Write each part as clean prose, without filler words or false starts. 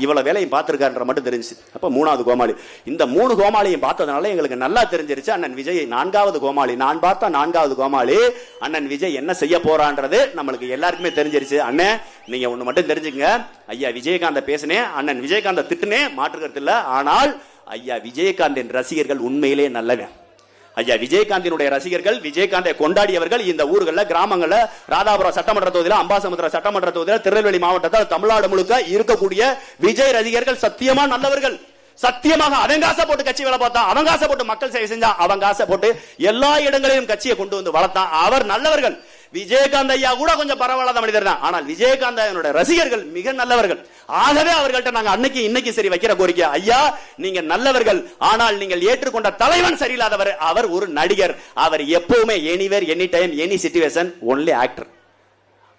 இவ்வளவு வேலையும் பார்த்திருக்காருன்ற மட்டும் தெரிஞ்சு. அப்ப 3வது கோமாளி. இந்த 3 கோமாளியும் பார்த்ததுனால எங்களுக்கு நல்லா தெரிஞ்சிருச்சு அண்ணன் விஜய் 4வது கோமாளி. நான் பார்த்த 4வது கோமாளி அண்ணன் விஜய் என்ன செய்ய போறான்றது நம்மளுக்கு எல்லாருக்குமே தெரிஞ்சிருச்சு. அண்ணன் நீங்க ஒண்ணு மட்டும் தெரிஞ்சுக்கங்க, ஐயா விஜயகாந்த பேசினேன், அண்ணன் விஜயகாந்த திட்டுனே மாற்றுக்கிறது இல்ல. ஆனால் ஐயா விஜயகாந்தின் ரசிகர்கள் உண்மையிலே நல்லவன். ஐயா விஜயகாந்தினுடைய ரசிகர்கள், விஜயகாந்தை கொண்டாடியவர்கள் இந்த ஊர்களில், கிராமங்கள்ல, ராதாபுரம் சட்டமன்ற தொகுதியில், அம்பாசமுத்திரம் சட்டமன்ற தொகுதியில், திருநெல்வேலி மாவட்டத்தில், தமிழ்நாடு முழுக்க இருக்கக்கூடிய விஜய் ரசிகர்கள் சத்தியமா நல்லவர்கள். சத்தியமாக அவங்க காசை போட்டு கட்சி வேலை பார்த்தா, அவங்க காசை போட்டு மக்கள் சேவை செஞ்சா, அவங்க காசை போட்டு எல்லா இடங்களிலும் கட்சியை கொண்டு வந்து வளர்த்தான். அவர் நல்லவர்கள். விஜயகாந்த் ஐயா கூட கொஞ்சம் பரவாயில்லாத மனிதர் தான். ஆனால் விஜயகாந்த் ஐயா ரசிகர்கள் மிக நல்லவர்கள். ஆகவே அவர்கள்ட்ட நாங்க அன்னைக்கு இன்னைக்கு சரி வைக்கிற கோரிக்கை, ஐயா நீங்க நல்லவர்கள், ஆனால் நீங்கள் ஏற்றுக்கொண்ட தலைவன் சரியில்லாதவர். அவர் ஒரு நடிகர். அவர் எப்பவுமே anywhere, any time, any situation, only actor.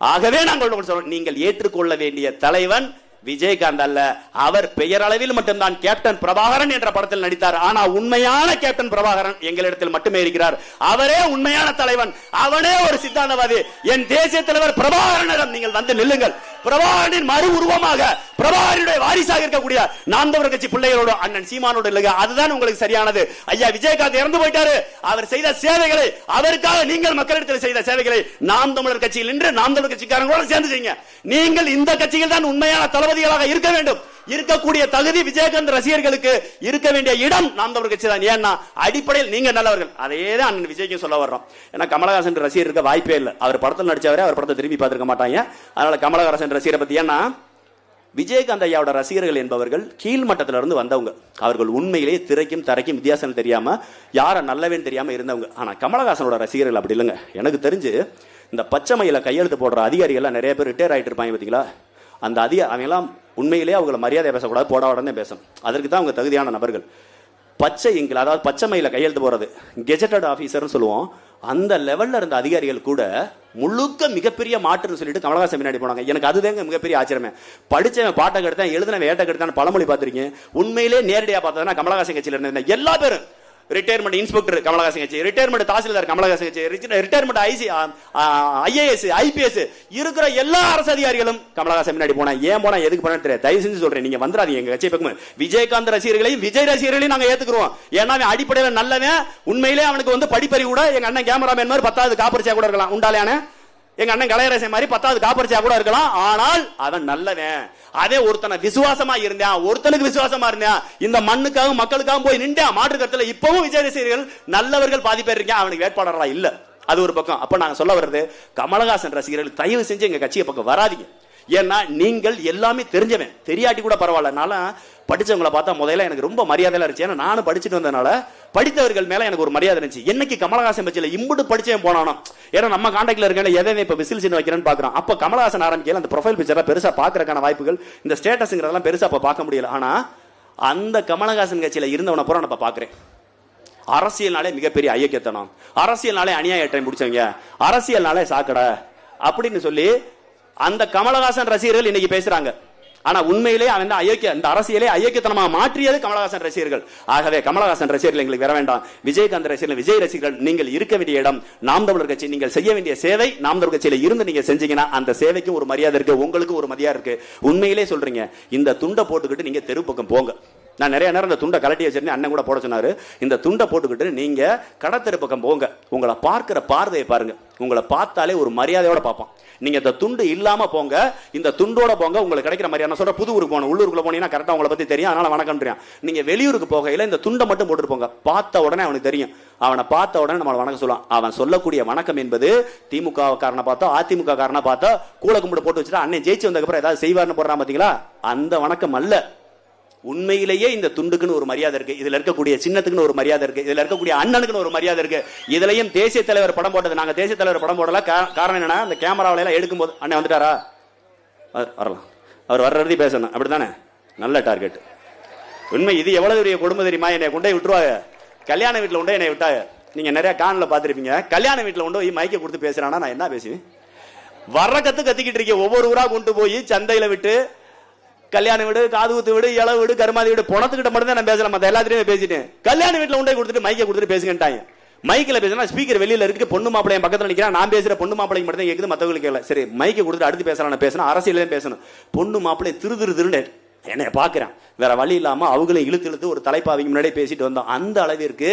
ஆகவே நாங்கள் சொல்றோம், நீங்கள் ஏற்றுக்கொள்ள வேண்டிய தலைவன் விஜயகாந்த் அல்ல. அவர் பெயரளவில் மட்டும்தான் கேப்டன் பிரபாகரன் என்ற படத்தில் நடித்தார். ஆனா உண்மையான கேப்டன் பிரபாகரன் எங்களிடத்தில் மட்டுமே இருக்கிறார். அவரே உண்மையான தலைவன், அவனே ஒரு சித்தாந்தவாதி. என் தேசிய தலைவர் பிரபாகரனிடம் நீங்கள் வந்து நில்லுங்கள். பிரபாகரனின் மறு உருவமாக, பிரபாகரனுடைய வாரிசாக இருக்கக்கூடிய நாம் தமிழர் கட்சி பிள்ளைகளோடு, அண்ணன் சீமானோடு இல்லைங்க. அதுதான் உங்களுக்கு சரியானது. ஐயா விஜயகாந்த் இறந்து போயிட்டாரு. அவர் செய்த சேவைகளை, அவருக்காக நீங்கள் மக்களிடத்தில் செய்த சேவைகளை நாம் தமிழர் கட்சியில் நின்று நாம் தமிழர் கட்சிக்காரங்களோடு சேர்ந்து செய்யுங்க. நீங்கள் இந்த கட்சியில் தான் உண்மையான தளபதிகளாக இருக்க வேண்டும். இருக்கக்கூடிய தகுதி விஜயகாந்த் ரசிகர்களுக்கு இருக்க வேண்டிய இடம் நாம் தமிழர் கட்சி தான். ஏன்னா அடிப்படையில் நீங்க நல்லவர்கள். அதே தான் அண்ணன் விஜய்க்கு சொல்ல வர்றோம். ஏன்னா கமலஹாசன் ரசிகர் இருக்க வாய்ப்பே இல்லை. அவர் படத்தில் நடிச்சவரே அவர் படத்தை திரும்பி பார்த்திருக்க மாட்டாங்க. அதனால கமலஹாசன் ரசிகரை பத்தி, ஏன்னா விஜயகாந்த் ஐயாவோட ரசிகர்கள் என்பவர்கள் கீழ்மட்டத்திலிருந்து வந்தவங்க. அவர்கள் உண்மையிலேயே திரைக்கும் தரைக்கும் வித்தியாசம் தெரியாம, யார நல்லவேன்னு தெரியாம இருந்தவங்க. ஆனா கமலஹாசனோட ரசிகர்கள் அப்படி இல்லைங்க. எனக்கு தெரிஞ்சு இந்த பச்சை மயில கையெழுத்து போடுற அதிகாரிகள் நிறைய பேர் ரிட்டையர் ஆயிட்டு இருப்பாங்க பாத்தீங்களா. அந்த அவங்கெல்லாம் உண்மையிலேயே அவங்களை மரியாதை பேசக்கூடாது, போட உடனே பேசணும். அதற்கு தான் அவங்க தகுதியான நபர்கள். பச்சை இங்கில், அதாவது பச்சை மயில கையெழுத்து போறது, கெஜெட்டட் ஆபீசர்னு சொல்லுவோம். அந்த லெவல்ல இருந்த அதிகாரிகள் கூட முழுக்க மிகப்பெரிய மாற்றுன்னு சொல்லிட்டு கமலஹாசன் பின்னாடி போனாங்க. எனக்கு அதுதாங்க மிகப்பெரிய ஆச்சரியமே. படிச்சவன் பாட்டை கெடுத்தான், எழுதினவன் ஏட்டை கெடுத்தான் பழமொழி பார்த்திருக்கீங்க. உண்மையிலே நேரடியாக பார்த்ததுன்னா கமலஹாசன் கட்சியில் இருந்த எல்லா பேரும், ரிட்டையர்மெண்ட் இன்ஸ்பெக்டர் கமலஹாசன் கட்சி, ரிட்டையர்மெண்ட் தாசில்தார் கமலஹாசன் கட்சி, ரிட்டையர்மெண்ட் IAS IPS இருக்கிற எல்லா அரசு அதிகாரிகளும் கமலஹாசன் முன்னாடி போனா. ஏன் போனா, எதுக்கு போனா தெரியாது. தயவு செஞ்சு சொல்றேன், நீங்க வந்துடாதீங்க எங்க கட்சியை பக்கம். விஜயகாந்த் ரசிகர்களையும் விஜய் ரசிகர்களையும் நாங்க ஏத்துக்கிறோம். ஏன்னா அவன் அடிப்படையில் நல்லவன். உண்மையிலே அவனுக்கு வந்து படிப்பறி கூட, எங்க அண்ணன் கேமராமேன் மாதிரி 10வது காப்பரிச்சா கூட இருக்கலாம். உண்டாலையான எங்க அண்ணன் கலையரசன் மாதிரி 10வது காப்பரிச்சா கூட இருக்கலாம். ஆனால் அவன் நல்லவன். அதே ஒருத்தனை விசுவாசமா இருந்தான், ஒருத்தனுக்கு விசுவாசமா இருந்தான், இந்த மண்ணுக்காக மக்களுக்காக போய் நின்றா. மாற்று கருத்துல இப்பவும் விஜய் ரசிகர்கள் நல்லவர்கள் பாதி பேர் இருக்கேன். அவனுக்கு வேட்பாளர்களா இல்ல. அது ஒரு பக்கம். அப்ப நாங்க சொல்ல வர்றது, கமலஹாசன் ரசிகர்கள் தயவு செஞ்சு எங்க கட்சியை பக்கம் வராதிங்க. ஏன்னா நீங்கள் எல்லாமே தெரிஞ்சவன், தெரியாட்டி கூட பரவாயில்ல. நான் படிச்சவங்களை பார்த்தா முதல்ல எனக்கு ரொம்ப மரியாதையா இருந்துச்சு. ஏன்னா நானும் படிச்சுட்டு வந்ததுனால படித்தவர்கள் மேல எனக்கு ஒரு மரியாதை இருந்துச்சு. என்னைக்கு கமலஹாசன் பட்சியில இம்புட்டு படிச்சவன் போனானோ, ஏன்னா நம்ம கான்டாக்ட்ல இருக்கேன், எதை இப்ப விசில் சின்ன வைக்கிறேன்னு பாக்குறோம். அப்ப கமலஹாசன் ஆரம்பிக்கல அந்த ப்ரொஃபைல் பிக்சரை பெருசா பாக்குறதுக்கான வாய்ப்புகள், இந்த ஸ்டேட்டஸ்ங்கிறதெல்லாம் பெருசா அப்ப பார்க்க முடியல. ஆனா அந்த கமலஹாசன் கட்சியில இருந்தவனை பூரா நான் பாக்குறேன். அரசியல்னாலே மிகப்பெரிய ஐயக்கத்தனம், அரசியல்னாலே அநியாயத்தை முடிச்சவங்க, அரசியல்னாலே சாக்கடை அப்படின்னு சொல்லி அந்த கமலஹாசன் ரசிகர்கள் இன்னைக்கு பேசுறாங்க. ஆனா உண்மையிலே அவன் அயோக்கிய, இந்த அரசியலே அயோக்கியத்தனமா மாற்றியது கமலஹாசன் ரசிகர்கள். ஆகவே கமலஹாசன் ரசிகர்கள் எங்களுக்கு வர வேண்டாம். விஜயகாந்த் ரசிகர்கள், விஜய் ரசிகர்கள், நீங்கள் இருக்க வேண்டிய இடம் நாம் தமிழர் கட்சி. நீங்கள் செய்ய வேண்டிய சேவை நாம் தமிழர் கட்சியில இருந்து நீங்க செஞ்சீங்கன்னா அந்த சேவைக்கும் ஒரு மரியாதை இருக்கு, உங்களுக்கு ஒரு மரியாதை இருக்கு. உண்மையிலே சொல்றீங்க, இந்த துண்டை போட்டுக்கிட்டு நீங்க தெரு பக்கம் போங்க. நான் நிறைய நேரம் இந்த துண்டை கலட்டி வச்சிருந்தேன், அண்ணன் கூட போட சொன்னாரு. இந்த துண்டை போட்டுக்கிட்டு நீங்க கடத்தெரு பக்கம் போங்க. உங்களை பார்க்கிற பார்வையை பாருங்க. உங்களை பார்த்தாலே ஒரு மரியாதையோட பார்ப்பான். நீங்க இந்த துண்டு இல்லாம போங்க, இந்த துண்டோட போங்க, உங்களுக்கு கிடைக்கிற மரியாதை. நான் சொல்ற புது ஊருக்கு போகணும், உள்ளூருக்குள்ள போனீங்கன்னா கரெக்டா உங்களை பத்தி தெரியும், அதனால வணக்கம். நீங்க வெளியூருக்கு போகையில இந்த துண்டை மட்டும் போட்டுட்டு போங்க. பார்த்த உடனே அவனுக்கு தெரியும், அவனை பார்த்த உடனே நம்ம வணக்கம் சொல்லலாம். அவன் சொல்லக்கூடிய வணக்கம் என்பது திமுக காரனை பார்த்தா, அதிமுக காரனை பார்த்தா கூல கும்பிட்டு போட்டு வச்சுட்டா அண்ணன் ஜெயிச்சு வந்ததுக்கு அப்புறம் ஏதாவது செய்வார்னு போடுறான் பாத்தீங்களா, அந்த வணக்கம் அல்ல. உண்மையிலேயே இந்த துண்டுக்குன்னு ஒரு மரியாதை இருக்கு, இதுல இருக்கக்கூடிய சின்னத்துக்குன்னு ஒரு மரியாதை இருக்கு, இதுல இருக்கக்கூடிய அண்ணனுக்குன்னு ஒரு மரியாதை இருக்கு. இதுலயும் தேசிய தலைவர் படம் போட்டது, நாங்க தேசிய தலைவர் படம் போடல. காரணம் என்னன்னா, அந்த கேமராவில எல்லாம் எடுக்கும் போது அண்ணன் வந்துட்டாரா, வரலாம், அவர் வர்றதை பேசணும், அப்படித்தானே? நல்ல டார்கெட். உண்மை, இது எவ்வளவு பெரிய குடும்ப தெரியுமா? என்னை கொண்டே விட்டுருவாங்க, கல்யாண வீட்டுல கொண்டே என்னை விட்டாங்க. நீங்க நிறைய காணல பாத்திருப்பீங்க, கல்யாண வீட்டுல கொண்டு போய் மைக்க கொடுத்து பேசுறானா நான் என்ன பேசுவேன்? வர்ற கத்திக்கிட்டு இருக்கேன். ஒவ்வொரு ஊரா கொண்டு போய் சந்தையில விட்டு, கல்யாண வீடு, காது ஊத்து வீடு, இளவு வீடு, கருமாதி வீடு, பணத்துக்கிட்ட மட்டும் தான் நான் பேசலாம், மத்த எல்லாத்தையுமே பேசிட்டேன். கல்யாண வீட்டுல உண்டை கொடுத்துட்டு மைக்க கொடுத்துட்டு பேசுங்கட்டாங்க. மைக்கில் பேசினா ஸ்பீக்கர் வெளியில இருக்கு, பொண்ணு மாப்பிள்ளைய பக்கத்துல நிக்கிறேன், நான் பேசுற பொண்ணு மாப்பிள்ளைக்கு மட்டும் தான் கேக்குது, மத்தவங்களுக்கு கேட்கல. சரி, மைக்க கொடுத்துட்டு அடுத்து பேசலாம் பேசணும், அரசியல பேசணும். பொண்ணு மாப்பிள்ளை திரு திரு திருண்டு என்னை பார்க்கிறேன், வேற வழி இல்லாம அவங்களும் இழுத்து இழுத்து ஒரு தலைப்பாவிக்கு முன்னாடி பேசிட்டு வந்தோம். அந்த அளவிற்கு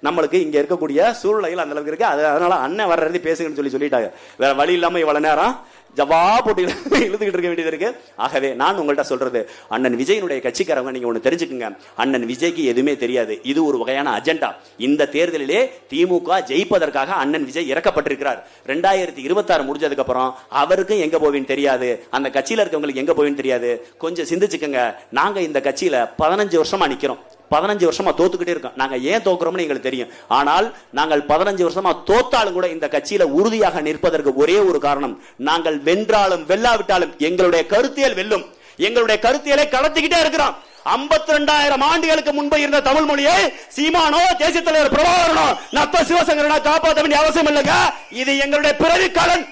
நம்மளுக்கு இங்க இருக்கக்கூடிய சூழ்நிலைகள் அந்த அளவுக்கு இருக்கு. அதனால அண்ணன் வர்றது பேசுங்கன்னு சொல்லிட்டாங்க. வேற வழி இல்லாம இவ்வளவு நேரம் ஜவா போட்டு இழுத்துக்கிட்டு இருக்க வேண்டியது இருக்கு. ஆகவே நான் உங்கள்கிட்ட சொல்றது, அண்ணன் விஜயனுடைய கட்சிக்காரங்க நீங்க ஒண்ணு தெரிஞ்சுக்குங்க, அண்ணன் விஜய்க்கு எதுவுமே தெரியாது. இது ஒரு வகையான அஜெண்டா. இந்த தேர்தலிலே திமுக ஜெயிப்பதற்காக அண்ணன் விஜய் இறக்கப்பட்டிருக்கிறார். 2026 முடிஞ்சதுக்கு அப்புறம் அவருக்கும் எங்க போவேன்னு தெரியாது, அந்த கட்சியில இருக்கவங்களுக்கு எங்க போவேன்னு தெரியாது. கொஞ்சம் சிந்திச்சுக்கங்க. நாங்க இந்த கட்சியில 15 வருஷமா நிக்கிறோம். 15 வருஷமா தோத்துக்கிட்டே இருக்கோம். நாங்க ஏன் தோக்குறோம்னு எங்களுக்கு தெரியும். ஆனால் நாங்கள் 15 வருஷமா தோத்தாலும் கூட இந்த கட்சியில உறுதியாக நிற்பதற்கு ஒரே ஒரு காரணம், நாங்கள் வென்றாலும் வெல்லாவிட்டாலும் எங்களுடைய கருத்தியல் வெல்லும். எங்களுடைய கருத்தியலை கடத்திக்கிட்டே இருக்கிறோம். 52,000 ஆண்டுகளுக்கு முன்பு இருந்த தமிழ் மொழியை சீமானோ, தேசிய தலைவர் பிரபாகரனோ, நத்த சிவசங்கரனோ காப்பாற்ற வேண்டிய அவசியம் இல்லைங்க. இது எங்களுடைய பிறவி கடன்.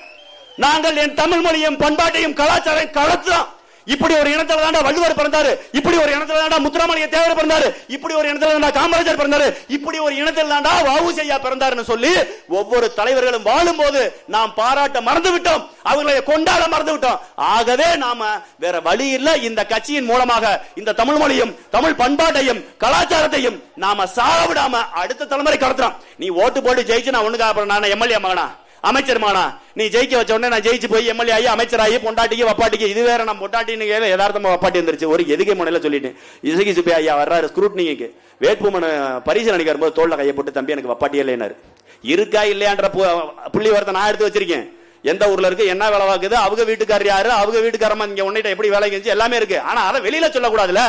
நாங்கள் என் தமிழ் மொழியும் பண்பாட்டையும் கலாச்சாரம் கடத்துறோம். இப்படி ஒரு இனத்துல தாண்டா வள்ளுவர் பிறந்தாரு, இப்படி ஒரு இனத்துல தாண்டா முத்துராமலிங்க தேவர் பிறந்தாரு, இப்படி ஒரு இனத்துல தாண்டா காமராஜர் பிறந்தாரு, இப்படி ஒரு இனத்தில் தாண்டா வ.உ.சி.ஐயா பிறந்தாருன்னு சொல்லி ஒவ்வொரு தலைவர்களும் வாழும் போது நாம் பாராட்ட மறந்து விட்டோம், அவர்களை கொண்டாட மறந்து விட்டோம். ஆகவே நாம வேற வழி இல்ல, இந்த கட்சியின் மூலமாக இந்த தமிழ் மொழியும் தமிழ் பண்பாட்டையும் கலாச்சாரத்தையும் நாம சாக விடாம அடுத்த தலைமுறை கடத்துறோம். நீ ஓட்டு போட்டு ஜெயிச்சு நான் ஒண்ணுக்கு நான் எம்எல்ஏ மகனா அமைச்சர் மகனா, நீ ஜெயிக்க வச்ச உடனே நான் ஜெயிச்சு போய் எம்எல்ஏ ஆகி அமைச்சராகி பொண்டாட்டிக்கு வப்பாட்டிக்கு, இது வேற நம்ம பொண்டாட்டின்னு யதார்த்தமா வப்பாட்டி வந்துருச்சு. ஒரு எதுகை முனையில சொல்லிட்டு இசகி சுப்பி ஐயா வர்றாரு ஸ்க்ரூட்னிக்கு, வேட்புமனு பரிசீலனைக்கு வரும்போது தோல்ல கையை போட்டு தம்பி எனக்கு வப்பாட்டியே இல்லைனாரு. இருக்கா இல்லையான்ற புள்ளி வரத்தை நான் எடுத்து வச்சிருக்கேன். எந்த ஊர்ல இருக்கு, என்ன வேலை வாக்குது, அவங்க வீட்டுக்காரர் யாரு, அவங்க வீட்டுக்காரமா இங்க உன்னிட்ட எப்படி வேலை செஞ்சு எல்லாமே இருக்கு. ஆனா அதை வெளியில சொல்லக்கூடாதுல,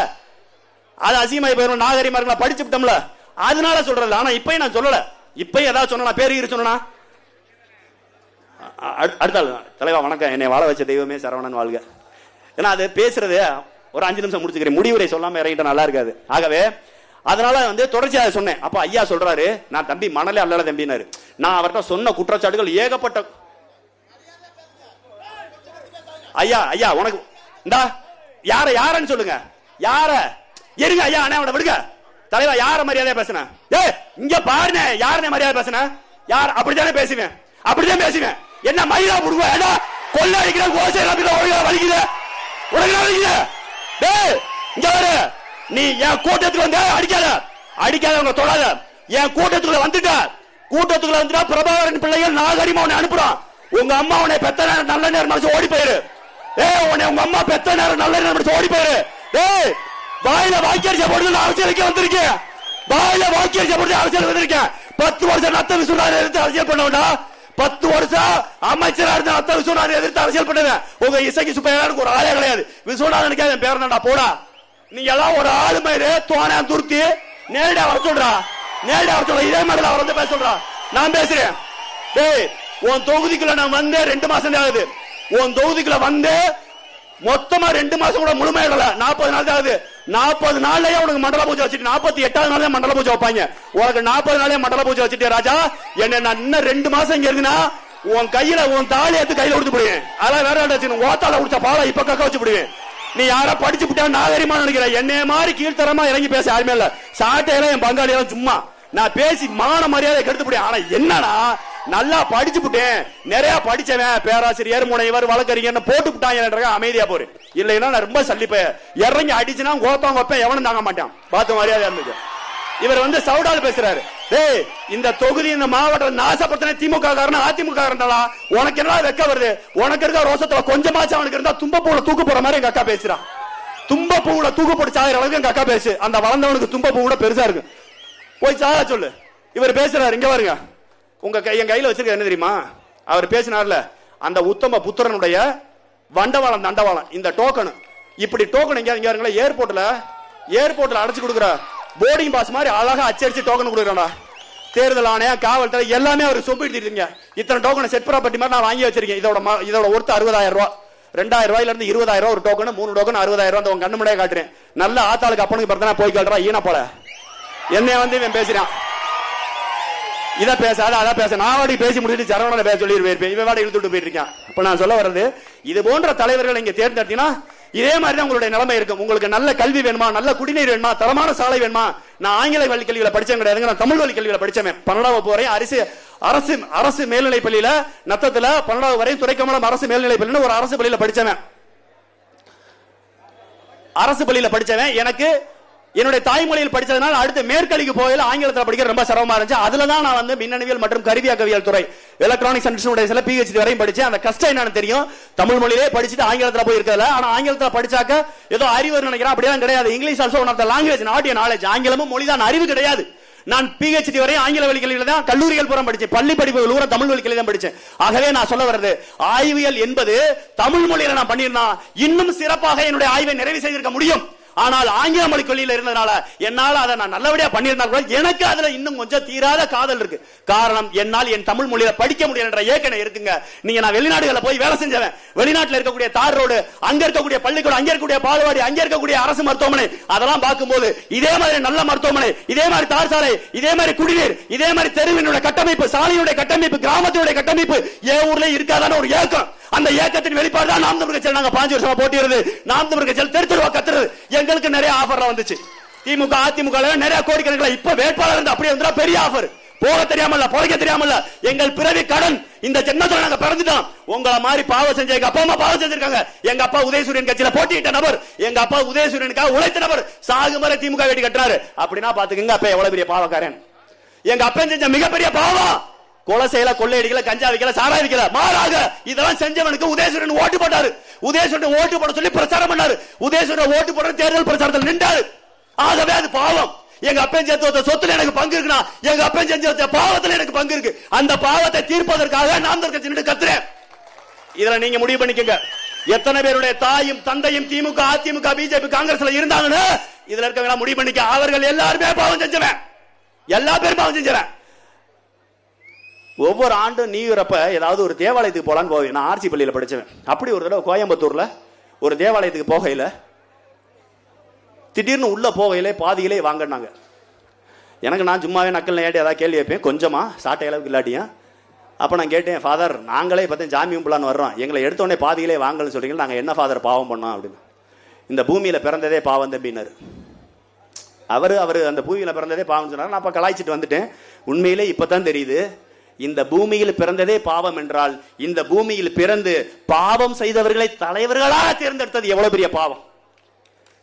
அது அசிங்கமாய் போயிடும், நாகரிகமா இருக்கலாம், படிச்சு விட்டோம்ல, அதனால சொல்றது. ஆனா இப்பயும் நான் சொல்லல, இப்பயும் ஏதாவது சொன்னா பேரு சொன்னா அடுத்த தலைவா வணக்கம், என்னை வாழ வச்ச தெய்வமே சரவணன் வாழ்க. ஏன்னா அது பேசுறது ஒரு 5 நிமிஷம் முடிச்சுக்கிறேன், முடிவுரை சொல்லாம இறங்கிட்ட நல்லா இருக்காது. ஆகவே அதனால தொடர்ச்சியாக சொன்னேன். அப்ப ஐயா சொல்றாரு, நான் தம்பி மணலே அல்ல தம்பினாரு. நான் அவர்கிட்ட சொன்ன குற்றச்சாட்டுகள் ஏகப்பட்ட. ஐயா ஐயா உனக்கு இந்தா யாரன்னு சொல்லுங்க, யார இருங்க ஐயா, அண்ணா அவனை விடுங்க. தலைவா யார மரியாதையா பேசுன, இங்க பாருங்க யாருன்னு மரியாதை பேசுன, யார் அப்படித்தானே பேசுவேன், அப்படிதான் பேசுவேன். என்ன மயிலா புடுங்க, கொள்ள அடிக்கிற கோசை வலிக்குது நீ என் கூட்டத்துக்கு வந்து அடிக்காத உங்க தொடாத. என் கூட்டத்துக்குள்ள வந்துட்ட, கூட்டத்துக்குள்ள வந்துட்டா பிரபாகரன் பிள்ளைகள் நாகரிகமா உன்னை அனுப்புறான். உங்க அம்மா உன்னை பெத்த நேரம் நல்ல நேரம் மனசு ஓடி போயிரு. உன்னை உங்க அம்மா பெத்த நேரம் நல்ல நேரம் மனசு ஓடி போயிரு. வாயில வாக்கியரிசை போட்டு அரசியலுக்கு வந்திருக்கேன், வாயில வாக்கியரிசை போட்டு அரசியல் வந்திருக்கேன். 10 வருஷம் நத்த விசுவாசம் எதிர்த்து அரசியல் பண்ண வேண்டாம், 10 வருஷம் அமைச்சரா இருந்த நத்த விசுவாசம் எதிர்த்து அரசியல் பண்ணுவேன். உங்க இசைக்கு சுப்பையாருக்கு ஒரு ஆளே கிடையாது. விசுவாசம் என் பேர் தான்டா போடா. நீங்க எல்லாம் ஒரு ஆளு மயிறு தோணா துருத்தி நேரடியா வர சொல்றா, நேரடியா வர சொல்ற. இதே மாதிரி அவர் வந்து பேச சொல்றா, நான் பேசுறேன். உன் தொகுதிக்குள்ள நான் வந்து 2 மாசம் ஆகுது. உன் தொகுதிக்குள்ள வந்து மொத்தமா 2 மாசம் கூட முழுமையிடல, 40 நாள் ஆகுது. 40 நாள்லயே உனக்கு மண்டல பூஜை வச்சுட்டு 48வது நாளே மண்டல பூஜை வைப்பாங்க. உனக்கு 40 நாளே மண்டல பூஜை வச்சுட்டு ராஜா, என்ன நான் இன்னும் 2 மாசம் இங்க இருக்குன்னா உன் கையில உன் தாலி எடுத்து கையில கொடுத்து போடுவேன். அதெல்லாம் வேற வச்சு ஓத்தால குடிச்ச பாலை இப்ப கக்க வச்சு போடுவேன். நீ யாரா படிச்சு விட்டா நாகரிகமா நினைக்கிற, என்னைய மாதிரி கீழ்த்தரமா இறங்கி பேச யாருமே இல்ல. சாட்டையெல்லாம் என் பங்காளி எல்லாம் சும்மா நான் பேசி மான மரியாதை கெடுத்து போடுவேன். ஆனா என்னன்னா நல்லா படிச்சு விட்டேன், நிறைய படிச்சவன், பேராசிரியர் முனைவர் வழக்கறிஞர் போட்டு விட்டாங்க, அமைதியா போரு. இல்லைன்னா நான் ரொம்ப சல்லிப்ப இறங்கி அடிச்சுனா கோத்தம் கோப்பேன், எவனும் தாங்க மாட்டான். பார்த்து மரியாதை இருந்துச்சு. இவர் வந்து சவுடால் பேசுறாரு. இந்த தொகுதி இந்த மாவட்டம் நாசப்படுத்தின திமுக காரன் அதிமுக காரன்டா, உனக்கு என்ன வெக்க வருது? உனக்கு இருக்க ரோசத்துல கொஞ்சமாச்சும் அவனுக்கு இருந்தா தும்பப்பூல தூக்கு போற மாதிரி எங்க அக்கா பேசுறான். தும்பப்பூல தூக்கு போட்டு சாகிற அளவுக்கு எங்க அக்கா பேசு. அந்த வளர்ந்தவனுக்கு தும்பப்பூ கூட பெருசா இருக்கு, போய் சாக சொல்லு. இவர் பேசுறாரு, இங்க பாருங்க, உங்க என் கையில வச்சிருக்க என்ன தெரியுமா? அவர் பேசினார்ல, அந்த உத்தம புத்திரனுடைய வண்டவாளம் தண்டவாளம் இந்த டோக்கன். இப்படி டோக்கன் இங்க ஏர்போர்ட்ல அடைச்சு கொடுக்குற போர்டிங் பாஸ் மாதிரி அழகா அச்சடிச்சு டோக்கன் கொடுக்குறா. தேர்தல் ஆணையம், காவல்துறை எல்லாமே அவர் சொம்பிட்டு இத்தனை டோக்கன் செட் ப்ராப்பர்ட்டி மாதிரி நான் வாங்கி வச்சிருக்கேன். இதோட ஒருத்தர் 60,000 ரூபாய், 2,000 ரூபாயில இருந்து 20,000 ரூபாய் ஒரு டோக்கன், 3 டோக்கன் 60,000 ரூபாய். கண்ணு முன்னாடியே காட்டுறேன். நல்ல ஆத்தாளுக்கு அப்பனுக்கு பிறந்தா போய் கேள்றா ஈன போல என்னைய வந்து இவன் பேசுறான். இதை பேசாத அதை பேச, நான் வாடி பேசி முடிச்சுட்டு சரவணனை பேச சொல்லி இருப்பேன், இவன் வாடி இழுத்துட்டு போயிட்டு இருக்கான். இப்ப நான் சொல்ல வர்றது, இது போன்ற தலைவர்கள் இங்க தேர்ந்தெடுத்தீங்கன்னா இதே மாதிரிதான் உங்களுடைய நிலைமை இருக்கும். உங்களுக்கு நல்ல கல்வி வேணுமா, நல்ல குடிநீர் வேணுமா, தரமான சாலை வேணுமா? நான் ஆங்கில வழி கல்வியில படிச்சேன் கிடையாதுங்க, நான் தமிழ் வழி கல்வியில படிச்சேன். 12வது போறேன் அரசு மேல்நிலை பள்ளியில நத்தத்துல 12வது வரை துறைக்கமலம் அரசு மேல்நிலை பள்ளின்னு ஒரு அரசு பள்ளியில படிச்சவன். அரசு பள்ளியில படிச்சவன். எனக்கு என்னுடைய தாய்மொழியில் படிச்சதுனால அடுத்து மேற்கல்விக்கு போகல ஆங்கிலத்தில் படிக்க ரொம்ப சிரமமா இருந்துச்சு. அதுல தான் நான் வந்து மின்னணுவியல் மற்றும் கருவியாக்கவியல் துறை எலக்ட்ரானிக்ஸ் அண்ட் PhD வரையும் படிச்சேன். அந்த கஷ்டம் என்னன்னு தெரியும். தமிழ் மொழியிலே படிச்சுட்டு ஆங்கிலத்தில் போய் இருக்கல. ஆனா ஆங்கிலத்தில் படிச்சாக்க ஏதோ அறிவு நினைக்கிறேன், அப்படியெல்லாம் கிடையாது. English also one of the language, not a knowledge. ஆங்கிலமும் மொழிதான், அறிவு கிடையாது. நான் PhD வரை ஆங்கில வழி கல்வியில தான், கல்லூரிகள் பூரா படிச்சேன், பள்ளி படிப்புகள் பூரா தமிழ் வழி கல்வி தான் படிச்சேன். ஆகவே நான் சொல்ல வர்றது, ஆய்வியல் என்பது தமிழ் மொழியில நான் பண்ணிருந்தா இன்னும் சிறப்பாக என்னுடைய ஆய்வை நிறைவு செய்திருக்க முடியும். ஆனால் ஆங்கில மொழி கொள்கையில் இருந்தனால என்னால் அதை நான் நல்லபடியா பண்ணியிருந்தால் எனக்கு அதுல இன்னும் கொஞ்சம் தீராத காதல் இருக்கு. காரணம், என்னால் என் தமிழ் மொழியில படிக்க முடியல என்ற ஏக்கனை இருக்குங்க. நீங்க நான் வெளிநாடுகளில் போய் வேலை செஞ்சவன். வெளிநாட்டில் இருக்கக்கூடிய தார் ரோடு, அங்க இருக்கக்கூடிய பள்ளிக்கூடம், அங்க இருக்கக்கூடிய பால்வாடி, அங்க இருக்கக்கூடிய அரசு மருத்துவமனை, அதெல்லாம் பார்க்கும்போது இதே மாதிரி நல்ல மருத்துவமனை, இதே மாதிரி தார் சாலை, இதே மாதிரி குடிநீர், இதே மாதிரி தெருவினுடைய கட்டமைப்பு, சாலையுடைய கட்டமைப்பு, கிராமத்தினுடைய கட்டமைப்பு என் ஊர்ல இருக்காதான ஒரு ஏக்கம். அந்த ஏக்கத்தின் வெளிப்பாடு தான் நாம் தமிழர் கட்சியில் நாங்க 5 வருஷமா போட்டியிடுறது. நாம் தமிழர் கட்சியில் தெரு தெருவா கத்துறது. எங்களுக்கு நிறைய ஆஃபர் வந்துச்சு. திமுக அதிமுக நிறைய கோடிக்கணக்கில் இப்ப வேட்பாளர் அப்படியே வந்தா பெரிய ஆஃபர். போக தெரியாமல, பொழைக்க தெரியாமல, எங்கள் பிறவி கடன் இந்த ஜென்மத்துல நாங்க பிறந்துட்டோம். உங்களை மாதிரி பாவம் செஞ்ச எங்க அப்பா அம்மா பாவம் செஞ்சிருக்காங்க. எங்க அப்பா உதயசூரியன் கட்சியில போட்டியிட்ட நபர், எங்க அப்பா உதயசூரியனுக்காக உழைத்த நபர், சாகுமறை திமுக வேட்டி கட்டுறாரு. அப்படின்னா பாத்துக்கங்க அப்ப எவ்வளவு பெரிய பாவக்காரன். எங்க அப்பா செஞ்ச மிகப்பெரிய பாவம் கொலை செய்யல, கொள்ளையடிக்கல, கஞ்சா வைக்கல, சாராய வைக்கல. மாறாக இதெல்லாம் செஞ்சவனுக்கு உதயசூரியன் ஓட்டு போட்டாரு. உதயசூரியன் ஓட்டு போட சொல்லி பிரச்சாரம் பண்ணாரு. உதயசூரியன் ஓட்டு போட தேர்தல் பிரச்சாரத்தில் நின்றாரு. ஆகவே அது பாவம். எங்க அப்பன் சேர்த்து சொத்துல எனக்கு பங்கு இருக்குன்னா எங்க அப்பன் செஞ்ச பாவத்துல எனக்கு பங்கு இருக்கு. அந்த பாவத்தை தீர்ப்பதற்காக நாம் தமிழர் கட்சி கத்துறேன். இதுல நீங்க முடிவு பண்ணிக்கங்க. எத்தனை பேருடைய தாயும் தந்தையும் திமுக அதிமுக பிஜேபி காங்கிரஸ்ல இருந்தாங்கன்னு இதுல இருக்க முடிவு பண்ணிக்க. அவர்கள் எல்லாருமே பாவம் செஞ்சவன். எல்லா பேரும் பாவம் செஞ்சவன். ஒவ்வொரு ஆண்டும் நியூ இயர் அப்ப ஏதாவது ஒரு தேவாலயத்துக்கு போலான்னு போவேன். நான் ஆர்சி பள்ளியில படிச்சவன். அப்படி ஒரு தடவை கோயம்புத்தூர்ல ஒரு தேவாலயத்துக்கு போகையில திடீர்னு உள்ள போகையிலே பாதியிலே வாங்கினாங்க. எனக்கு நான் சும்மாவே நக்கல் ஏட்டி ஏதாவது கேள்வி வைப்பேன், கொஞ்சமா சாட்டை அளவுக்கு இல்லாட்டியும். அப்ப நான் கேட்டேன், ஃபாதர் நாங்களே பார்த்தேன் ஜாமி கும்பலான்னு வர்றோம், எங்களை எடுத்தோடனே பாதியிலே வாங்கன்னு சொல்றீங்க, நாங்க என்ன ஃபாதர் பாவம் பண்ணோம் அப்படின்னு. இந்த பூமியில பிறந்ததே பாவம் தம்பினாரு. அவரு அந்த பூமியில பிறந்ததே பாவம் சொன்னார். நான் அப்ப கலாய்ச்சிட்டு வந்துட்டேன். உண்மையிலே இப்பதான் தெரியுது, இந்த பூமியில் பிறந்ததே பாவம் என்றால் இந்த பூமியில் பிறந்து பாவம் செய்தவர்களை தலைவர்களாக தேர்ந்தெடுத்தது எவ்வளவு பெரிய பாவம்.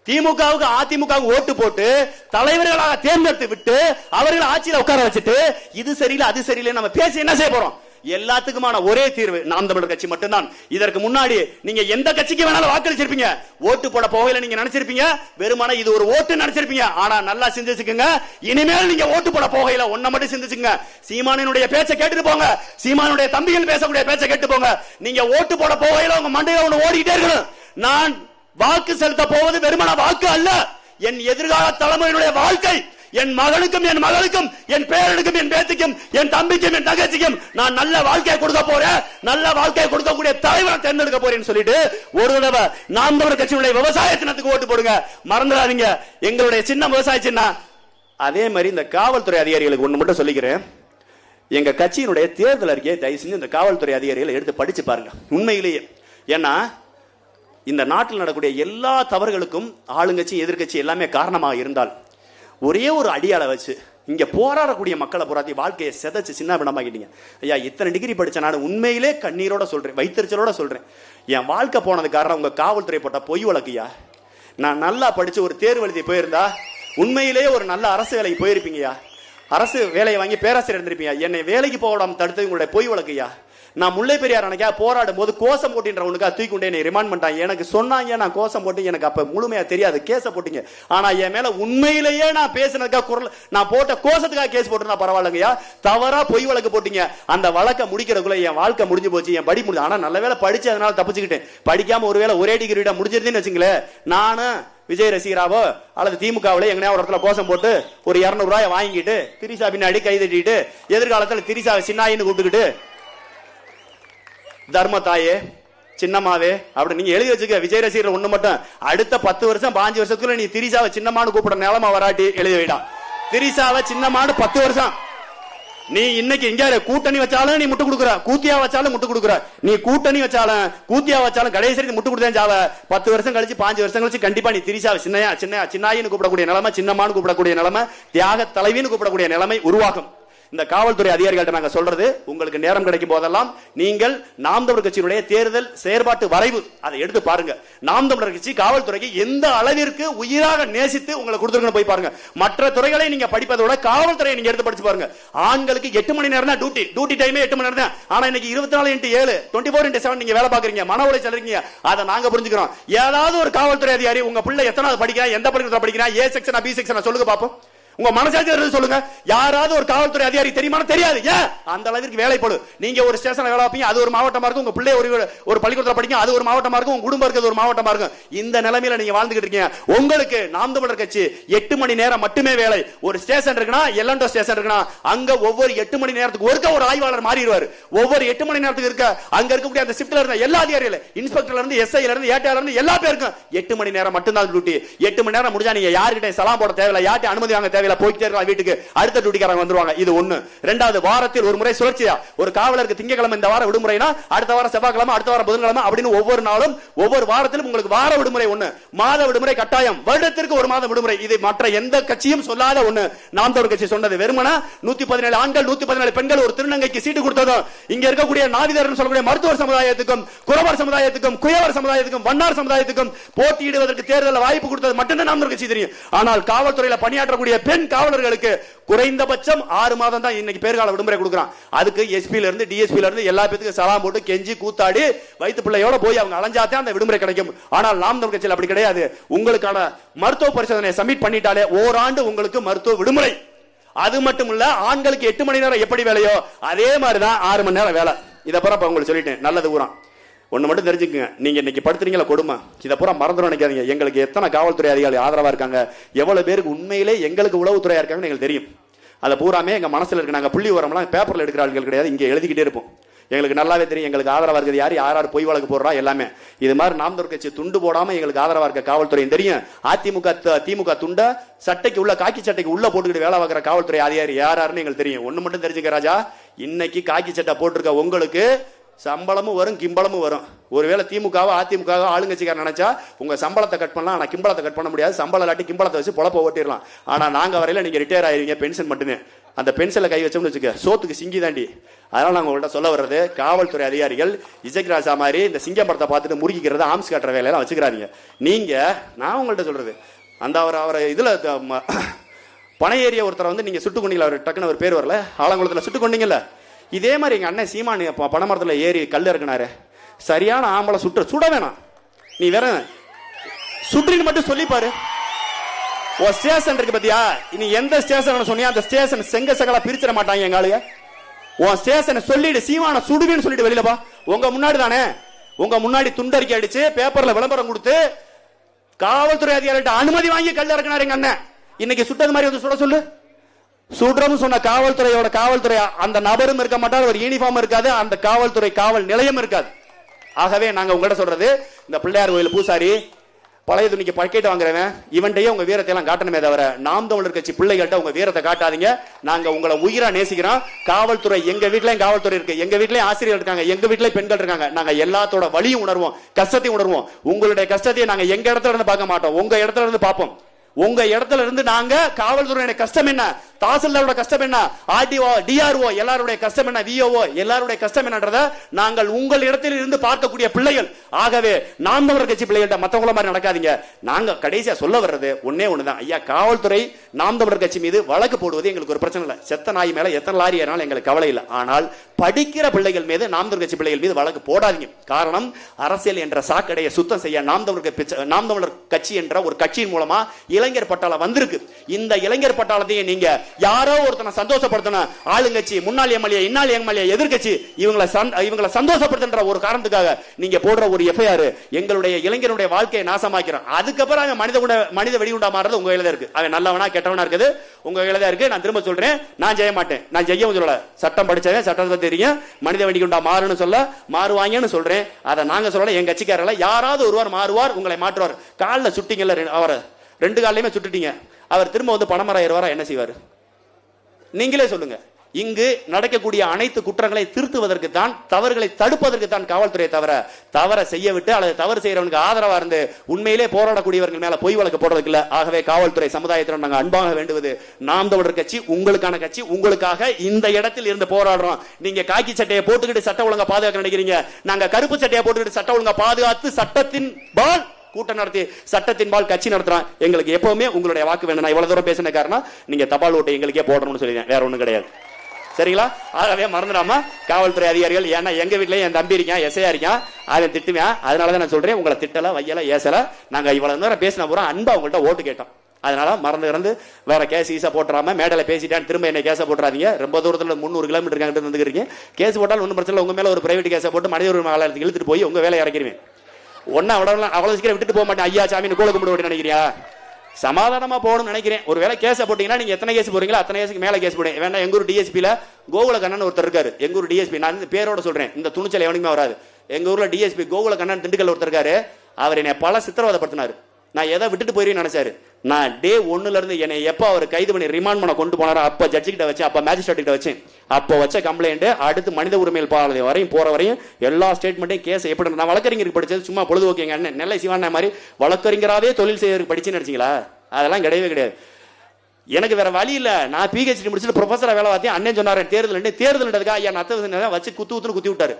திமுகவுக்கு அதிமுகவுக்கு ஓட்டு போட்டு தலைவர்களாக தேர்ந்தெடுத்து விட்டு அவர்கள் ஆட்சியில் உட்கார வச்சுட்டு இது சரியில்லை அது சரியில்லை நம்ம பேசி என்ன செய்ய போறோம்? எல்லாத்துக்குமான ஒரே தீர்வு நாம் தமிழர் கட்சி மட்டும்தான். இதற்கு முன்னாடி நீங்க எந்த கட்சிக்கு வேணாலும் வாக்களிச்சிருப்பீங்க. ஓட்டு போட போகையில நீங்க நினைச்சிருப்பீங்க வெறுமனே இது ஒரு ஓட்டு நினைச்சிருப்பீங்க. ஆனா நல்லா சிந்திச்சுக்குங்க, இனிமேல் நீங்க ஓட்டு போட போகையில ஒன்ன மட்டும் சிந்திச்சுங்க. சீமானுடைய பேச்சை கேட்டுட்டு போங்க. சீமானுடைய தம்பிகள் பேசக்கூடிய பேச்சை கேட்டு போங்க. நீங்க ஓட்டு போட போகையில உங்க மண்டையில ஒண்ணு ஓடிக்கிட்டே இருக்கணும். நான் வாக்கு செலுத்த போவது வெறுமன வாக்கு அல்ல, என் எதிர்கால தலைமுறையினுடைய வாழ்க்கை. என் மகனுக்கும் என் மகளுக்கும் என் பேரனுக்கும் என் பேத்திக்கும் என் தம்பிக்கும் என் தங்கச்சிக்கும் நான் நல்ல வாழ்க்கையை கொடுக்க போறேன், நல்ல வாழ்க்கையை கொடுக்கக்கூடிய தலைவரை தேர்ந்தெடுக்க போறேன்னு சொல்லிட்டு ஒரு தடவை நாம் தமிழர் கட்சியினுடைய விவசாய சின்னத்துக்கு ஓட்டு போடுங்க. மறந்துடாதீங்க, எங்களுடைய சின்ன விவசாய சின்னம். அதே மாதிரி இந்த காவல்துறை அதிகாரிகளுக்கு ஒண்ணு மட்டும் சொல்லிக்கிறேன். எங்க கட்சியினுடைய தேர்தல் அறிக்கையை தயவு செஞ்சு இந்த காவல்துறை அதிகாரிகளை எடுத்து படிச்சு பாருங்க. உண்மையிலேயே, ஏன்னா இந்த நாட்டில் நடக்கூடிய எல்லா தவறுகளுக்கும் ஆளுங்கட்சி எதிர்கட்சி எல்லாமே காரணமாக இருந்தால் ஒரே ஒரு அடியாளை வச்சு இங்க போராடக்கூடிய மக்களை புறாத்தி வாழ்க்கையை செதைச்சு சின்ன பின்னமாக்கிட்டீங்க. ஐயா, இத்தனை டிகிரி படிச்ச நான் உண்மையிலே கண்ணீரோட சொல்றேன், வைத்தறிச்சலோட சொல்றேன். என் வாழ்க்கை போனது காரணம் உங்க காவல்துறை போட்ட பொய் வழக்குயா. நான் நல்லா படிச்சு ஒரு தேர்வு எழுதி போயிருந்தா உண்மையிலேயே ஒரு நல்ல அரசு வேலைக்கு போயிருப்பீங்கயா. அரசு வேலையை வாங்கி பேராசிரியர் இருந்திருப்பீங்க. என்னை வேலைக்கு போகாம தடுத்தது உங்களுடைய பொய் வழக்குயா. நான் முல்லை பெரியார் அன்னைக்கா போராடும் போது கோசம் போட்டின்றவனுக்கா தூக்கி கொண்டே என்னை ரிமாண்ட் பண்ணிட்டாங்க. எனக்கு சொன்னாங்க, நான் கோசம் போட்டு எனக்கு அப்ப முழுமையா தெரியாது, கேஸ போட்டீங்க. ஆனா என் மேல உண்மையிலேயே நான் பேசினதுக்காக குரல் நான் போட்ட கோசத்துக்காக கேஸ் போட்டுனா பரவாயில்லைங்கய்யா. தவறா பொய் வழக்கு போட்டீங்க. அந்த வழக்கை முடிக்கிறதுக்குள்ள என் வாழ்க்கை முடிஞ்சு போச்சு, என் படி முடிஞ்சு. ஆனா நல்ல வேலை படிச்சு அதனால தப்பிச்சுக்கிட்டேன். படிக்காம ஒருவேளை ஒரே டிகிரி முடிஞ்சிருந்தேன்னு வச்சுங்களேன், நானும் விஜய் ரசிகராவோ அல்லது திமுகவிலே எங்கனையா ஒரு இடத்துல கோஷம் போட்டு ஒரு 200 ரூபாய் வாங்கிட்டு திரிசா பின்னாடி கை தட்டிட்டு எதிர்காலத்தில் திரிசா சின்னாயின்னு கூப்பிட்டுக்கிட்டு தர்மதாயே சின்னமாவே அப்படி நீங்க எழுதி வச்சுக்க. விஜய் ரசிகர் ஒண்ணு மட்டும், அடுத்த 10 வருஷம் 5 வருஷத்துக்குள்ள நீ திரிசாவை சின்னமானு கூப்பிட நிலமா வராட்டி எழுதி வைடா. திரிசாவை சின்னமானு 10 வருஷம். நீ இன்னைக்கு இங்க கூட்டணி வச்சாலும் நீ முட்டு கொடுக்குற, கூத்தியா வச்சாலும் முட்டு கொடுக்குற. நீ கூட்டணி வச்சாலும் கூத்தியா வச்சாலும் கடைசி முட்டு கொடுத்தேன் ஜாவ. 10 வருஷம் கழிச்சு 5 வருஷம் கழிச்சு கண்டிப்பா நீ திரிசாவை சின்னையின்னு கூப்பிடக்கூடிய நிலைமை, சின்னமானு கூப்பிடக்கூடிய நிலைமை, தியாக தலைவின்னு கூப்பிடக்கூடிய நிலைமை உருவாகும். இந்த காவல்துறை அதிகாரிகள்ட்ட நாங்க சொல்றது, உங்களுக்கு நேரம் கிடைக்கும் போதெல்லாம் நீங்கள் நாம் தமிழர் கட்சியினுடைய தேர்தல் செயற்பாட்டு வரைவு அதை எடுத்து பாருங்க. நாம் தமிழர் கட்சி காவல்துறைக்கு எந்த அளவிற்கு உயிராக நேசித்து உங்களை கொடுத்துருக்கணும் போய் பாருங்க. மற்ற துறைகளை நீங்க படிப்பதோட காவல்துறையை நீங்க எடுத்து படிச்சு பாருங்க. ஆண்களுக்கு 8 மணி நேரம் தான் டியூட்டி டைமே 8 மணி நேரம் தான். ஆனா இன்னைக்கு 24x7 24x7 நீங்க வேலை பாக்குறீங்க, மன உளைச்சல் இருக்கீங்க. அதை நாங்க புரிஞ்சுக்கிறோம். ஏதாவது ஒரு காவல்துறை அதிகாரி உங்க பிள்ளை எத்தனாவது படிக்கிறா, எந்த பள்ளிக்கூடத்துல படிக்கிறா, ஏ செக்ஷனா பி செக்ஷனா சொல்லுங்க பாப்போம். உங்க மனசாட்சி சொல்லுங்க. யாராவது ஒரு காவல்துறை அதிகாரி தெரியுமா? தெரியாது. ஏன்? அந்த அளவிற்கு வேலைப்படு. நீங்க ஒரு ஸ்டேஷன்ல வேலை பார்ப்பீங்க, அது ஒரு மாவட்டமா இருக்கும். உங்க பிள்ளை ஒரு பள்ளிக்கூடத்துல படிக்கும், அது ஒரு மாவட்டமா இருக்கும். உங்க குடும்பம் இருக்கிறது ஒரு மாவட்டமா இருக்கும். இந்த நிலைமையில நீங்க வாழ்ந்துகிட்டு இருக்கீங்க. உங்களுக்கு நாம் தமிழர் கட்சி 8 மணி நேரம் மட்டுமே வேலை. ஒரு ஸ்டேஷன் இருக்குன்னா, எல்லண்டோ ஸ்டேஷன் இருக்குன்னா, அங்க ஒவ்வொரு 8 மணி நேரத்துக்கு ஒருக்க ஒரு ஆய்வாளர் மாறிடுவார். ஒவ்வொரு 8 மணி நேரத்துக்கு இருக்க அங்க இருக்கக்கூடிய அந்த ஷிப்ட்ல இருந்த எல்லா அதிகாரிகள், இன்ஸ்பெக்டர்ல இருந்து எஸ்ஐல இருந்து ஏடிஆர்ல இருந்து எல்லா பேருக்கும் 8 மணி நேரம் மட்டும் தான் டியூட்டி. 8 மணி நேரம் முடிஞ்சா நீங்க யார்கிட்ட சலாம் போட தேவையில்லை, யார்கிட்ட அனுமதி வாங்க தேவையில்லை, போயிட்டே இருக்கலாம் வீட்டுக்கு. அடுத்த டியூட்டிக்காரங்க வந்துருவாங்க. இது ஒண்ணு. இரண்டாவது, வாரத்தில் ஒரு முறை சுழற்சியா ஒரு காவலருக்கு திங்கட்கிழமை இந்த வாரம் விடுமுறைனா அடுத்த வாரம் செவ்வாய்க்கிழமை, அடுத்த வாரம் புதன்கிழமை அப்படின்னு ஒவ்வொரு நாளும் ஒவ்வொரு வாரத்திலும் உங்களுக்கு வார விடுமுறை ஒண்ணு, மாத விடுமுறை கட்டாயம், வருடத்திற்கு ஒரு மாத விடுமுறை. இது மற்ற எந்த கட்சியும் சொல்லாத ஒண்ணு. நாம் தமிழர் கட்சி சொன்னது. வெறுமனா 117 ஆண்கள் 117 பெண்கள் ஒரு திருநங்கைக்கு சீட்டு கொடுத்ததும், இங்க இருக்கக்கூடிய நாவிதர் சொல்லக்கூடிய மருத்துவர் சமுதாயத்துக்கும், குறவர் சமுதாயத்துக்கும், குயவர் சமுதாயத்துக்கும், வண்ணார் சமுதாயத்துக்கும் போட்டியிடுவதற்கு தேர்தல் வாய்ப்பு கொடுத்தது மட்டும்தான் நாம் தமிழர் கட்சி தெரியும். ஆனால் காவல்துறையில பணியாற்றக்கூடிய பெண் காவலர்களுக்கு குறைந்தபட்சம் 6 மாதம் தான் இன்னைக்கு பேர்கால விடுமுறை கொடுக்குறான். அதுக்கு எஸ்பில இருந்து டிஎஸ்பில இருந்து எல்லா பேத்துக்கும் சலாம் போட்டு கெஞ்சி கூத்தாடி வயிற்று பிள்ளையோட போய் அவங்க அலைஞ்சாதான் அந்த விடுமுறை கிடைக்கும். ஆனால் நாம் தமிழர் கட்சியில் அப்படி கிடையாது. உங்களுக்கான மருத்துவ பரிசோதனை சப்மிட் பண்ணிட்டாலே ஓராண்டு உங்களுக்கு மருத்துவ விடுமுறை. அது மட்டும் இல்ல, ஆண்களுக்கு 8 மணி நேரம் எப்படி வேலையோ அதே மாதிரிதான் 6 மணி நேரம் வேலை. இதை பிறப்ப உங்களுக்கு சொல்லிட்டேன். நல்லது ஊரா ஒண்ணு மட்டும் தெரிஞ்சுக்குங்க. நீங்க இன்னைக்கு படுத்துறீங்களா கொடுமை, இதை பூரா மறந்துடும் நினைக்காதீங்க. எங்களுக்கு எத்தனை காவல்துறை அதிகாரி ஆதரவா இருக்காங்க, எவ்வளவு பேருக்கு உண்மையிலே எங்களுக்கு உளவுத்துறையா இருக்காங்கன்னு எங்களுக்கு தெரியும். அதை பூராமே எங்க மனசுல இருக்கு. நாங்க புள்ளி உரம்லாம் பேப்பர்ல எடுக்கிற ஆட்கள் கிடையாது, இங்க எழுதிக்கிட்டே இருப்போம். எங்களுக்கு நல்லாவே தெரியும் எங்களுக்கு ஆதரவா இருக்கிறது யார், யார் பொய் வழக்கு போடுறா எல்லாமே. இது மாதிரி நாம் தமிழர் கட்சி துண்டு போடாம எங்களுக்கு ஆதரவா இருக்க காவல்துறையும் தெரியும். திமுக துண்ட சட்டைக்கு உள்ள, காக்கி சட்டைக்கு உள்ள போட்டுக்கிட்டு வேலை பார்க்கிற காவல்துறை அதிகாரி யாருன்னு எங்களுக்கு தெரியும். ஒண்ணு மட்டும் தெரிஞ்சுக்க ராஜா, இன்னைக்கு காக்கி சட்டை போட்டிருக்க உங்களுக்கு சம்பளமும் வரும், கிம்பளமும் வரும். ஒருவேளை திமுகவோ அதிமுக ஆளுங்கட்சிக்கார நினைச்சா உங்க சம்பளத்தை கட் பண்ணலாம், ஆனா கிம்பளத்தை கட் பண்ண முடியாது. சம்பளம் இல்லாட்டி கிம்பளத்தை வச்சு பொழப்ப ஓட்டிடலாம். ஆனா நாங்க வரையில நீங்க ரிட்டையர் ஆயிருவீங்க, பென்ஷன் மட்டுமே. அந்த பென்ஷன்ல கை வச்சோம்னு வச்சுக்க சோத்துக்கு சிங்கி தாண்டி. அதனால நாங்க உங்கள்கிட்ட சொல்ல வர்றது, காவல்துறை அதிகாரிகள் இசைக் ராஜா மாதிரி இந்த சிங்கம் படத்தை பார்த்துட்டு முறுக்கிக்கிறது, ஆம்ஸ் காட்டுற வேலையெல்லாம் வச்சுக்கிறாங்க. நீங்க, நான் உங்கள்கிட்ட சொல்றது, அந்த அவரை இதுல பனை ஏரிய ஒருத்தரை வந்து நீங்க சுட்டு கொண்டீங்களா, அவர் டக்குன்னு ஒரு பேர் வரல, ஆலங்குளத்துல சுட்டு கொண்டீங்கல்ல. இதே மாதிரி எங்க அண்ணன் சீமான் பனைமரத்துல ஏறி கல் இறக்குனாரு. சரியான ஆம்பளை சுட வேணாம், நீ வேற சுற்றின்னு மட்டும் சொல்லி பாரு. ஒரு ஸ்டேஷன் இருக்கு பத்தியா, நீ எந்த ஸ்டேஷன் சொன்னியா அந்த ஸ்டேஷன் செங்க சகலா பிரிச்சிட மாட்டாங்க எங்க ஆளுங்க. உன் ஸ்டேஷன் சொல்லிடு, சீமான சுடுவேன்னு சொல்லிட்டு வெளியில பா. உங்க முன்னாடி தானே, உங்க முன்னாடி துண்டறிக்கை அடிச்சு பேப்பர்ல விளம்பரம் கொடுத்து காவல்துறை அதிகாரிகிட்ட அனுமதி வாங்கி கல் இறக்குனாரு எங்க அண்ணன். இன்னைக்கு சுட்டது மாதிரி வந்து சுட சொல்லு. சுடுறோம் சொன்ன காவல்துறை அந்த நபரும் இருக்க மாட்டார், ஒரு யூனிஃபார்ம் இருக்காது, அந்த காவல்துறை காவல் நிலையம் இருக்காது. ஆகவே நாங்க உங்கள்கிட்ட சொல்றது, இந்த பிள்ளையார் கோயில் பூசாரி பழைய துணிக்கு பக்கெட் வாங்குறவன் இவன்டையே உங்க வீரத்தை எல்லாம் காட்டணுமே தவிர நாம் தமிழர் கட்சி பிள்ளைகள்ட்ட உங்க வீரத்தை காட்டாதீங்க. நாங்க உங்களை உயிரா நேசிக்கிறோம். காவல்துறை எங்க வீட்லயும் காவல்துறை இருக்கு, எங்க வீட்லயும் ஆசிரியர் இருக்காங்க, எங்க வீட்லயும் பெண்கள் இருக்காங்க. நாங்க எல்லாத்தோட வலியும் உணர்வோம், கஷ்டத்தையும் உணர்வோம். உங்களுடைய கஷ்டத்தையும் நாங்க எங்க இடத்துல இருந்து பார்க்க மாட்டோம், உங்க இடத்துல இருந்து பார்ப்போம். உங்க இடத்துல இருந்து நாங்க காவல்துறையோட கஷ்டம் என்ன, தாசில்தாரோட கஷ்டம் என்ன, ஆர்டிஓ டிஆர்ஓ எல்லாருடைய கஷ்டம் என்ன, விஓஓ எல்லாருடைய கஷ்டம் என்னன்றத நாங்கள் உங்கள் இடத்தில் இருந்து பார்க்கக்கூடிய பிள்ளைகள். ஆகவே நாம் தமிழர் கட்சி பிள்ளைகள்ட்ட மத்தவங்கள மாதிரி நடக்காதீங்க. நாங்க கடைசியா சொல்ல வர்றது ஒன்னே ஒண்ணுதான், ஐயா காவல்துறை நாம் தமிழர் கட்சி மீது வழக்கு போடுவது எங்களுக்கு ஒரு பிரச்சனை இல்லை. செத்த நாய் மேல எத்தனை லாரி ஏறினாலும் எங்களுக்கு கவலை இல்லை. ஆனால் படிக்கிற பிள்ளைகள் மீது நாம் தமிழர் கட்சி பிள்ளைகள் மீது வழக்கு போடாதீங்க. காரணம், அரசியல் என்ற சாக்கடையை சுத்தம் செய்ய நாம் தமிழர் கட்சி என்ற ஒரு கட்சியின் மூலமா இளைஞர் பட்டாளம் வந்திருக்கு. இந்த இளைஞர் பட்டாளத்தையே நீங்க யாரோ ஒருத்தனை சந்தோஷப்படுத்தணும், ஆளுங்கட்சி, முன்னாள் எம்எல்ஏ, இன்னாள் எம்எல்ஏ, எதிர்கட்சி, இவங்களை சந்தோஷப்படுத்துற ஒரு காரணத்துக்காக நீங்க போடுற ஒரு எஃப்ஐஆர் எங்களுடைய இளைஞருடைய வாழ்க்கையை நாசமாக்கிறோம். அதுக்கப்புறம் மனித வெடிகுண்டா மாறுறது உங்க கையில இருக்கு. அவன் நல்லவனா கெட்டவனா இருக்குது உங்க கையில தான் இருக்கு. நான் திரும்ப சொல்றேன், நான் செய்ய மாட்டேன், நான் செய்ய சொல்லல. சட்டம் படிச்சவன் சட்டத்தை தெரியும், மனித வெடிகுண்டா மாறுன்னு சொல்ல மாறுவாங்கன்னு சொல்றேன். அதை நாங்க சொல்லல, எங்க கட்சிக்காரல யாராவது ஒருவர் மாறுவார், உங்களை மாற்றுவார். காலில் சுட்டிங்கல்ல, அவரை 2 காலையுமே சுட்டுட்டீங்க, அவர் திரும்ப வந்து பணமரம் ஏறுவாரா, என்ன செய்வார் நீங்களே சொல்லுங்க. இங்கு நடக்கக்கூடிய அனைத்து குற்றங்களை திருத்துவதற்கு தான், தவறுகளை தடுப்பதற்கு தான் காவல்துறை தவற செய்ய விட்டு அல்லது தவறு செய்யறவனுக்கு ஆதரவா இருந்து உண்மையிலே போராடக்கூடியவர்கள் மேல பொய் வழக்கு போடுறதுக்கு இல்ல. ஆகவே காவல்துறை சமுதாயத்திடம் நாங்கள் அன்பாக வேண்டுவது, நாம் தமிழர் கட்சி உங்களுக்கான கட்சி, உங்களுக்காக இந்த இடத்தில் இருந்து போராடுறோம். நீங்க காக்கி சட்டையை போட்டுக்கிட்டு சட்ட ஒழுங்கா பாதுகாக்க நினைக்கிறீங்க, நாங்க கருப்பு சட்டையை போட்டுக்கிட்டு சட்ட ஒழுங்கா பாதுகாத்து சட்டத்தின் பால் கூட்டம் நடத்தி சட்டத்தின் பால் கட்சி நடத்துறோம். எங்களுக்கு எப்பவுமே உங்களுடைய வாக்கு வேணும். நான் இவ்வளவு தூரம் பேசின காரணம் நீங்க தபால் ஓட்டை எங்களுக்கே போடணும்னு சொல்லிடுறேன், வேற ஒண்ணும் கிடையாது. சரிங்களா? ஆகவே மறந்துடாம காவல்துறை அதிகாரிகள், ஏன்னா எங்க வீட்லயும் என் தம்பி இருக்கான், எஸ்ஐயா இருக்கான், அதை திட்டுவேன். அதனாலதான் நான் சொல்றேன், உங்களை திட்டல வையல ஏசல, நாங்க இவ்வளவு நேரம் பேசின பூரா அன்பா உங்கள்கிட்ட ஓட்டு கேட்டோம். அதனால மறந்து வேற கேஸ் ஈஸா போட்டுறாம மேடல பேசிட்டான் திரும்ப என்ன கேஸ போட்டுறாதீங்க. ரொம்ப தூரத்துல 300 கிலோமீட்டர் வந்துருக்கீங்க. கேஸ் போட்டாலும் ஒன்றும் பிரச்சனை, உங்க மேல ஒரு பிரைவேட் கேஸை போட்டு மனித உரிமை ஆலயத்துக்கு இழுத்துட்டு போய் உங்க வேலை இறக்கிடுவேன். ஒன்னா அவ்வளவு சீக்கிரம் விட்டுட்டு போக மாட்டேன். ஐயா சாமி கோல கும்பிட நினைக்கிறியா? சமாதானமா போகணும்னு நினைக்கிறேன். ஒரு வேலை கேஸ போட்டீங்கன்னா நீங்க எத்தனை கேஸ் போறீங்களோ அத்தனை கேஸுக்கு மேல கேஸ் போடுங்க. வேணா எங்க ஊர் டிஎஸ்பில கோகுல கண்ணன் ஒருத்தர் இருக்காரு. எங்க ஊர் டிஎஸ்பி, நான் இந்த பேரோட சொல்றேன், இந்த துணிச்சல் எவனுக்குமே வராது. எங்க ஊர்ல டிஎஸ்பி கோகுல கண்ணன் திண்டுக்கல் ஒருத்தர் இருக்காரு. அவர் என்னை பல சித்திரவதைப்படுத்தினாரு. நான் எதை விட்டுட்டு போயிருவேன்னு நினைச்சாரு. நான் டே 1ல இருந்து என்னை எப்ப அவர் கைது பண்ணி ரிமாண்ட் பண்ண கொண்டு போனாரோ அப்ப ஜட்ஜி கிட்ட வச்சு, அப்ப மேஜிஸ்ட்ரேட் கிட்ட வச்சு, அப்ப வச்ச கம்ப்ளைண்ட் அடுத்து மனித உரிமைகள் பாராளுமன்ற வரையும் போற வரையும் எல்லா ஸ்டேட்மெண்ட்டையும் கேஸ் எப்படி, நான் வழக்கறிஞருக்கு படிச்சது சும்மா பொழுதுபோக்கீங்க அண்ணன் நெல்லை சிவான மாதிரி வழக்கறிஞராவே தொழில் செய்யறதுக்கு படிச்சுன்னு நினைச்சீங்களா? அதெல்லாம் கிடையவே கிடையாது. எனக்கு வேற வழி இல்ல. நான் பிஹெச்டி முடிச்சுட்டு ப்ரொஃபஸரா வேலை பார்த்தேன். அண்ணன் சொன்னாரு தேர்தல் ஐயா நத்த வச்சு குத்தி விட்டாரு.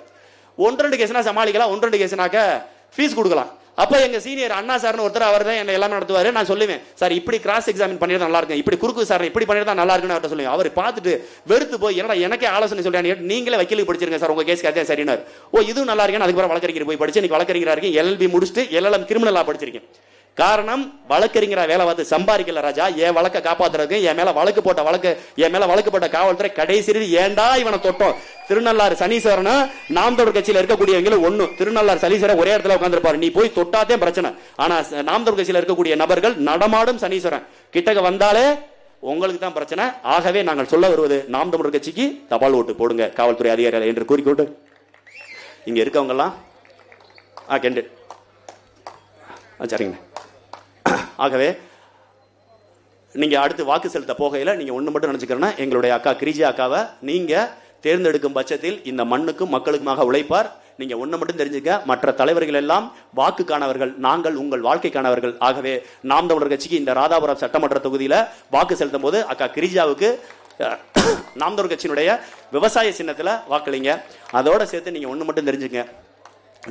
1-2 கேஸ்னா சமாளிக்கலாம், 1-2 கேஸ்னாக்க ஃபீஸ் கொடுக்கலாம். அப்ப எங்க சீனியர் அண்ணா சார்னு ஒருத்தர், அவர் தான் என்ன எல்லாமே நடத்துவாரு. நான் சொல்லுவேன், சார் இப்படி கிராஸ் எக்ஸாமின் பண்ணிருந்தா நல்லா இருக்கும், இப்படி குறுக்கு சார் இப்படி பண்ணிருந்தா நல்லா இருக்குன்னு அவர்கிட்ட சொல்லுவேன். அவர் பார்த்துட்டு வெறுத்து போய் என்னடா எனக்கே ஆலோசனை சொல்றேன், நீங்களே வக்கீலுக்கு படிச்சிருங்க சார், உங்க கேஸ் அதே சரினார். ஓ இதுவும் நல்லா இருக்கேன். அதுக்கப்புறம் வழக்கறிஞர் போய் படிச்சு இன்னைக்கு வழக்கறிஞரா இருக்கேன். எல்எல்பி முடிச்சுட்டு எல்எல்எம் கிரிமினலா படிச்சிருக்கேன். காரணம் வழக்கறிஞரா வேலை பார்த்து சம்பாதிக்கல ராஜா. என் வழக்க காப்பாத்துறதுக்கு என் மேல வழக்கு போட்ட காவல்துறை கடைசி ஏண்டா இவனை தொட்டோம். திருநள்ளாறு சனீஸ்வரன் நாம் தமிழர் கட்சியில இருக்கக்கூடியவங்க ஒண்ணு, திருநள்ளாறு சனீஸ்வரன் ஒரே இடத்துல உட்கார்ந்துருப்பாரு, நீ போய் தொட்டாதே பிரச்சனை. ஆனா நாம் தமிழர் கட்சியில இருக்கக்கூடிய நபர்கள் நடமாடும் சனீஸ்வரன் கிட்டக்க வந்தாலே உங்களுக்கு தான் பிரச்சனை. ஆகவே நாங்கள் சொல்ல வருவது, நாம் தமிழர் கட்சிக்கு தபால் ஓட்டு போடுங்க காவல்துறை அதிகாரிகள் என்று கூறிக்கொண்டு இங்க இருக்கவங்க எல்லாம் சரிங்க. ஆகவே நீங்க அடுத்து வாக்கு செலுத்த போகையில நீங்க ஒண்ணு மட்டும் நினைச்சுக்கிறேன்னா, எங்களுடைய அக்கா கிரிஜி அக்காவை நீங்க தேர்ந்தெடுக்கும் பட்சத்தில் இந்த மண்ணுக்கும் மக்களுக்குமாக உழைப்பார். நீங்க ஒண்ணு மட்டும் தெரிஞ்சுக்க, மற்ற தலைவர்கள் எல்லாம் வாக்குக்கானவர்கள், நாங்கள் உங்கள் வாழ்க்கைக்கானவர்கள். ஆகவே நாம் தமிழர் கட்சிக்கு இந்த ராதாபுரம் சட்டமன்ற தொகுதியில வாக்கு செலுத்தும் போது அக்கா கிரிஜாவுக்கு நாம் தமிழர் கட்சியினுடைய விவசாய சின்னத்துல வாக்களிங்க. அதோட சேர்த்து நீங்க ஒண்ணு மட்டும் தெரிஞ்சுக்க,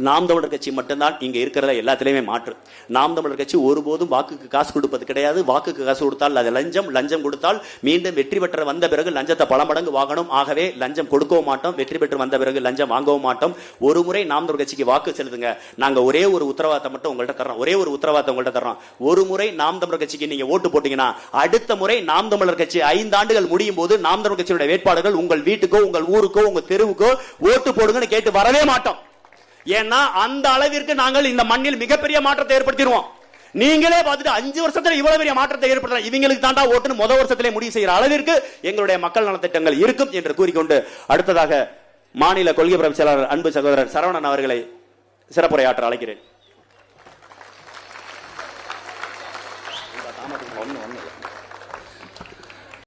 நாம் தமிழர் கட்சி மட்டும்தான் இங்க இருக்கிறத எல்லாத்திலையுமே மாற்று. நாம் தமிழர் கட்சி ஒருபோதும் வாக்குக்கு காசு கொடுப்பது கிடையாது. வாக்குக்கு காசு கொடுத்தால் அது லஞ்சம், லஞ்சம் கொடுத்தால் மீண்டும் வெற்றி பெற்ற வந்த பிறகு லஞ்சத்தை பல மடங்கு வாங்கணும். ஆகவே லஞ்சம் கொடுக்கவும் மாட்டோம், வெற்றி பெற்று வந்த பிறகு லஞ்சம் வாங்கவும் மாட்டோம். ஒரு முறை நாம் தமிழர் கட்சிக்கு வாக்கு செலுத்துங்க. நாங்க ஒரே ஒரு உத்தரவாதத்தை மட்டும் உங்கள்கிட்ட தர்றோம். ஒரு முறை நாம் தமிழர் கட்சிக்கு நீங்க ஓட்டு போட்டீங்கன்னா அடுத்த முறை நாம் தமிழர் கட்சி 5 ஆண்டுகள் முடியும் போது நாம் தமிழர் கட்சியுடைய வேட்பாளர்கள் உங்கள் வீட்டுக்கோ உங்கள் ஊருக்கோ உங்க தெருவுக்கோ ஓட்டு போடுங்கன்னு கேட்டு வரவே மாட்டோம். ஏன்னா அந்த அளவிற்கு நாங்கள் இந்த மண்ணில் மிகப்பெரிய மாற்றத்தை ஏற்படுத்திடுவோம். நீங்களே பார்த்துட்டு 5 வருஷத்துல இவ்வளவு பெரிய மாற்றத்தை ஏற்படுத்த இவங்களுக்கு தாண்டா ஓட்டுன்னு முதல் வருஷத்திலே முடிவு செய்யற அளவிற்கு எங்களுடைய மக்கள் நலத்திட்டங்கள் இருக்கும் என்று கூறிக்கொண்டு அடுத்ததாக மாநில கொள்கை பரப்பு செயலாளர் அன்பு சகோதரர் சரவணன் அவர்களை சிறப்புரையாற்ற அழைக்கிறேன்.